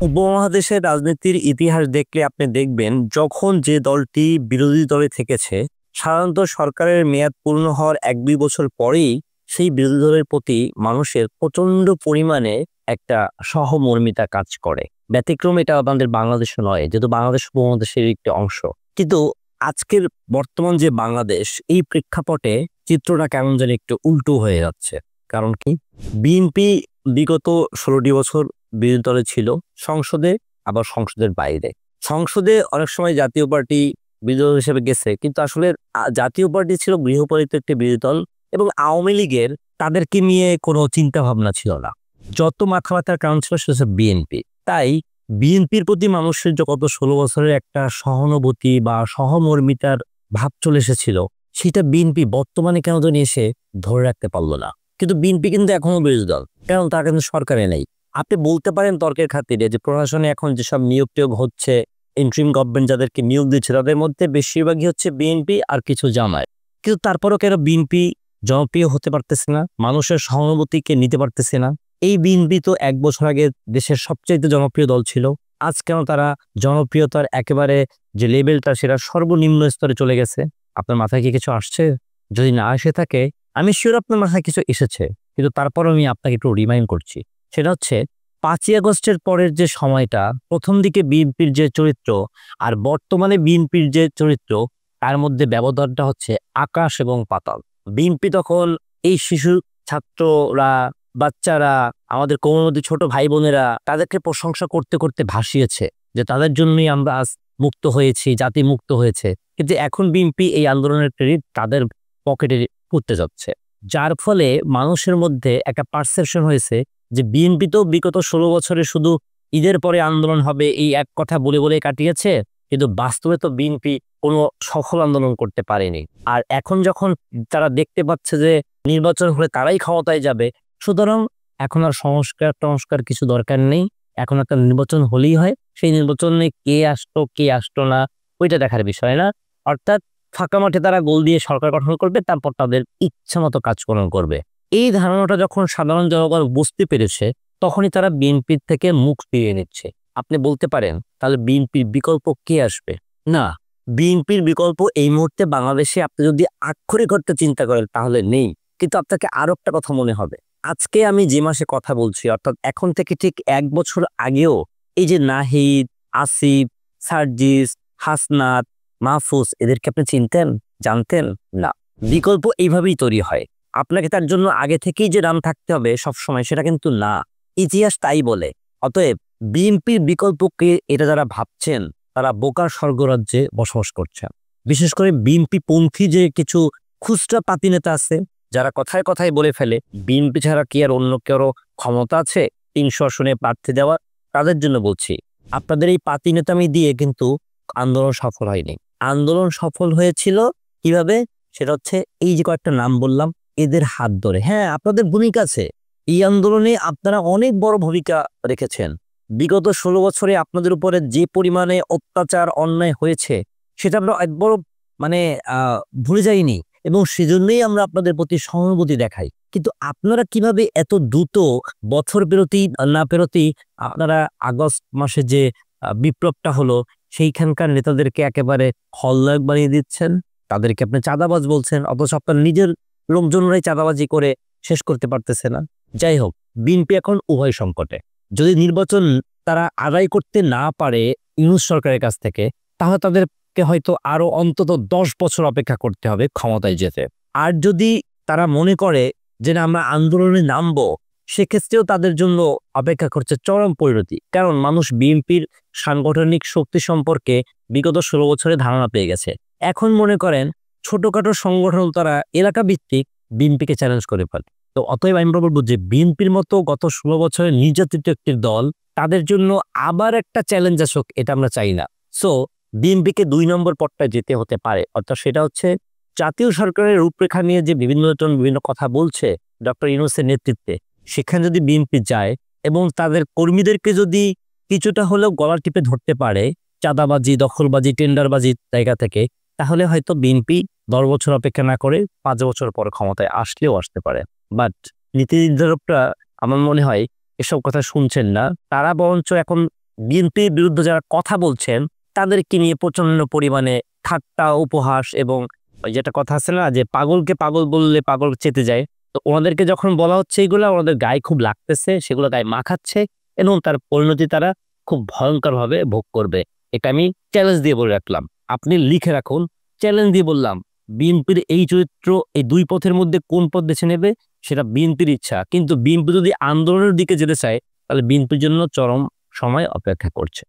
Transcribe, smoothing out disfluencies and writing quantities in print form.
উপমহাদেশের রাজনীতির ইতিহাস দেখলে আপনি দেখবেন যখন যে দলটি বিরোধী দলে থেকেছে সাধারণত সরকারের মেয়াদ পূর্ণ হওয়ার 1-2 বছর পরেই সেই বিরোধী দলের প্রতি মানুষের প্রচন্ড পরিমাণে একটা সহমর্মিতা কাজ করে। ব্যতিক্রম এটা আমাদের বাংলাদেশে নয়, যেহেতু বাংলাদেশ উপমহাদেশের একটি অংশ। কিন্তু আজকের বর্তমান যে বাংলাদেশ, এই প্রেক্ষাপটে চিত্রটা কেমন যেন একটু উল্টো হয়ে যাচ্ছে। কারণ কি? বিএনপি বিগত 16টি বছর বিরোধী দলে ছিল, সংসদে আবার সংসদের বাইরে। সংসদে অনেক সময় জাতীয় পার্টি বিরোধী দল হিসেবে গেছে, কিন্তু আসলে জাতীয় পার্টি ছিল গৃহপালিত একটি বিরোধী দল এবং আওয়ামী লীগের তাদেরকে নিয়ে কোনো চিন্তা ভাবনা ছিল না। যত মাথা ব্যথার কারণ ছিল সেটা হচ্ছে বিএনপি। তাই বিএনপির প্রতি মানুষের যে গত 16 বছরের একটা সহানুভূতি বা সহমর্মিতার ভাব চলে এসেছিল, সেটা বিএনপি বর্তমানে কেন জানি এসে ধরে রাখতে পারলো না। কিন্তু বিএনপি কিন্তু এখনো বিরোধী দল, কারণ তারা কিন্তু সরকারে নেই। আপনি বলতে পারেন তর্কের খাতিরে যে প্রশাসনে এখন যেসব নিয়োগ টিয়োগ হচ্ছে, ইন্টারিম গভর্নমেন্ট যাদেরকে নিয়োগ দিচ্ছে তাদের মধ্যে বেশিরভাগই হচ্ছে বিএনপি আর কিছু জামায়াত। কিন্তু তারপরও কেন বিএনপি জনপ্রিয় হতে পারতেছে না, মানুষের সহানুভূতিকে নিতে পারতেছে না? এই বিএনপি তো 1 বছর আগে দেশের সবচেয়ে জনপ্রিয় দল ছিল। আজ কেন তারা জনপ্রিয়তার একেবারে যে লেভেলটা সেটা সর্বনিম্ন স্তরে চলে গেছে? আপনার মাথায় কি কিছু আসছে? যদি না এসে থাকে, আমি শিওর আপনার মাথায় কিছু এসেছে, কিন্তু তারপর আমি আপনাকে একটু রিমাইন্ড করছি। সেটা হচ্ছে 5ই আগস্টের পরের যে সময়টা, প্রথম দিকে বিএনপির যে চরিত্র আর বর্তমানে বিএনপির যে চরিত্র, তার মধ্যে ব্যবধানটা হচ্ছে আকাশ এবং পাতাল। বিএনপি তখন এই শিশু ছাত্ররা, বাচ্চারা, আমাদের কোমলমতি ছোট ভাই বোনেরা তাদেরকে প্রশংসা করতে করতে ভাসিয়েছে যে তাদের জন্যই আমরা আজ মুক্ত হয়েছি, জাতি মুক্ত হয়েছে। কিন্তু এখন বিএনপি এই আন্দোলনের ক্রেডিট তাদের পকেটে পুঁততে যাচ্ছে, যার ফলে মানুষের মধ্যে একটা পারসেপশন হয়েছে যে বিএনপি তো বিগত 16 বছরে শুধু ঈদের পরে আন্দোলন হবে এই এক কথা বলে বলে কাটিয়েছে, কিন্তু বাস্তবে তো বিএনপি কোনো সফল আন্দোলন করতে পারেনি। আর এখন যখন তারা দেখতে পাচ্ছে যে নির্বাচন হলে তারাই ক্ষমতায় যাবে, সুতরাং এখন আর সংস্কার কিছু দরকার নেই। এখন একটা নির্বাচন হলেই হয়, সেই নির্বাচনে কে আসতো না ওইটা দেখার বিষয় না। অর্থাৎ ফাঁকা মাঠে তারা গোল দিয়ে সরকার গঠন করবে, তারপর তাদের ইচ্ছা মতো কাজকর্ম করবে। এই ধারণাটা যখন সাধারণ জনগণ বুঝতে পেরেছে, তখনই তারা বিএনপির থেকে মুখ ফিরিয়ে নিচ্ছে। আপনি বলতে পারেন তাহলে বিএনপির বিকল্প কে আসবে? না, বিএনপির বিকল্প এই মুহূর্তে বাংলাদেশে আপনি যদি আক্ষরিক অর্থে চিন্তা করেন তাহলে নেই। কিন্তু আপনাকে আরো একটা কথা মনে হবে, আজকে আমি যে মাসে কথা বলছি, অর্থাৎ এখন থেকে ঠিক 1 বছর আগেও এই যে নাহিদ, আসিফ, সার্জিস, হাসনাত, মাহফুজ, এদেরকে আপনি চিনতেন, জানতেন? না। বিকল্প এইভাবেই তৈরি হয়। আপনাকে তার জন্য আগে থেকেই যে নাম থাকতে হবে সবসময়, সেটা কিন্তু না। ইতিহাস তাই বলে। অতএব বিএনপির বিকল্পকে এটা যারা ভাবছেন, তারা বোকার স্বর্গরাজ্যে বসবাস করছেন। বিশেষ করে বিএনপি পন্থী যে কিছু খুচরা পাতি নেতা আছে, যারা কথায় কথায় বলে ফেলে বিএনপি ছাড়া কি আর অন্য কারো ক্ষমতা আছে 300 আসনে প্রার্থী দেওয়ার, তাদের জন্য বলছি, আপনাদের এই পাতি নেতামি দিয়ে কিন্তু আন্দোলন সফল হয়নি। আন্দোলন সফল হয়েছিল কিভাবে? সেটা হচ্ছে এই যে কয়েকটা নাম বললাম, এদের হাত ধরে। হ্যাঁ, আপনাদের ভূমিকা আছে, এই আন্দোলনে আপনারা অনেক বড় ভূমিকা রেখেছেন। বিগত 16 বছরে আপনাদের উপরে যে পরিমাণে অত্যাচার অন্যায় হয়েছে, সেটা আমরা একবার মানে ভুলে যাইনি, এবং সেজন্যই আমরা আপনাদের প্রতি সহানুভূতি দেখাই। কিন্তু আপনারা কিভাবে এত দ্রুত বছর না পেরোতেই আপনারা আগস্ট মাসে যে বিপ্লবটা হলো, সেইখানকার নেতাদেরকে একেবারে খলনায়ক বানিয়ে দিচ্ছেন, তাদেরকে আপনি চাঁদাবাজ বলছেন, অথচ আপনার নিজের লোকজনরাই চাঁদাবাজি করে শেষ করতে পারতেছে না। যাই হোক, বিএনপি এখন উভয় সংকটে। যদি নির্বাচন তারা আদায় করতে না পারে ইউনূস সরকারের কাছ থেকে, তাহলে তাদেরকে হয়তো আরো অন্তত 10 বছর অপেক্ষা করতে হবে ক্ষমতায় যেতে। আর যদি তারা মনে করে যে না আমরা আন্দোলনে নামবো, সেক্ষেত্রেও তাদের জন্য অপেক্ষা করছে চরম পরিণতি। কারণ মানুষ বিএনপির সাংগঠনিক শক্তি সম্পর্কে বিগত 16 বছরে ধারণা পেয়ে গেছে। এখন মনে করেন ছোটখাটো সংগঠন তারা এলাকা ভিত্তিক বিএনপিকে চ্যালেঞ্জ করে ফেলে। তো অতএব আমি বলবো যে বিএনপির মতো গত 16 বছরে নির্যাতিত একটি দল, তাদের জন্য আবার একটা চ্যালেঞ্জ আসুক, এটা আমরা চাই না। সো বিএনপিকে 2 নম্বর পথটায় যেতে হতে পারে। অর্থাৎ সেটা হচ্ছে জাতীয় সরকারের রূপরেখা নিয়ে যে বিভিন্ন কথা বলছে ডক্টর ইউনূসের নেতৃত্বে, সেখানে যদি বিএনপি যায় এবং তাদের কর্মীদেরকে যদি কিছুটা হলেও গলা টিপে ধরতে পারে চাঁদাবাজি, দখলবাজি, টেন্ডারবাজির জায়গা থেকে, তাহলে হয়তো বিএনপি 10 বছর অপেক্ষা না করে 5 বছর পর ক্ষমতায় আসলেও আসতে পারে। বাট নীতি নির্ধারকরা আমার মনে হয় এসব কথা শুনছেন না। তারা বরঞ্চ এখন বিএনপির বিরুদ্ধে যারা কথা বলছেন তাদেরকে নিয়ে প্রচন্ড পরিমাণে ঠাট্টা উপহাস এবং ওই যেটা কথা আছে না যে পাগলকে পাগল বললে পাগল চেতে যায়, তো ওনাদেরকে যখন বলা হচ্ছে এগুলো ওনাদের গায়ে খুব লাগতেছে, সেগুলো গায়ে মাখাচ্ছে এবং তার পরিণতি তারা খুব ভয়ঙ্করভাবে ভোগ করবে। এটা আমি চ্যালেঞ্জ দিয়ে বলে রাখলাম, আপনি লিখে রাখুন। চ্যালেঞ্জ দিয়ে বললাম, বিএনপির এই চরিত্র এই দুই পথের মধ্যে কোন পথ বেছে নেবে সেটা বিএনপির ইচ্ছা, কিন্তু বিএনপি যদি আন্দোলনের দিকে যেতে চায় তাহলে বিএনপির জন্য চরম সময় অপেক্ষা করছে।